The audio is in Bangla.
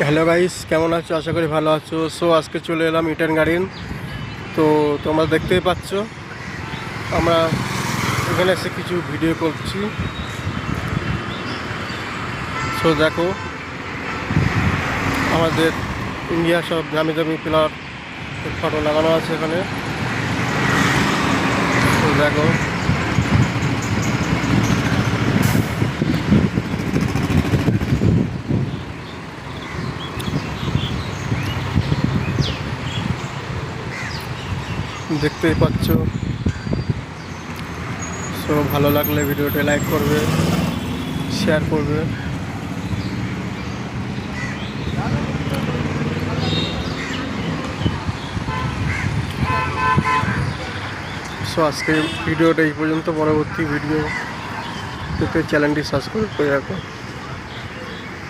হ্যালো গাইস, কেমন আছো? আশা করি ভালো আছো। সো আজকে চলে এলাম ইডেন গার্ডেন। তো তোমরা দেখতেই পাচ্ছ আমরা এখানে এসে কিছু ভিডিও করছি। সো দেখো, আমাদের ইন্ডিয়া সব দামি দামি প্লেয়ার ফটো লাগানো আছে এখানে। তো দেখো, দেখতেই পাচ্ছ। সো ভালো লাগলে ভিডিওটা লাইক করবে, শেয়ার করবে। সো আজকে ভিডিওটা এই পর্যন্ত। পরবর্তী ভিডিও পেতে চ্যানেলটি সাবস্ক্রাইব করে রাখো।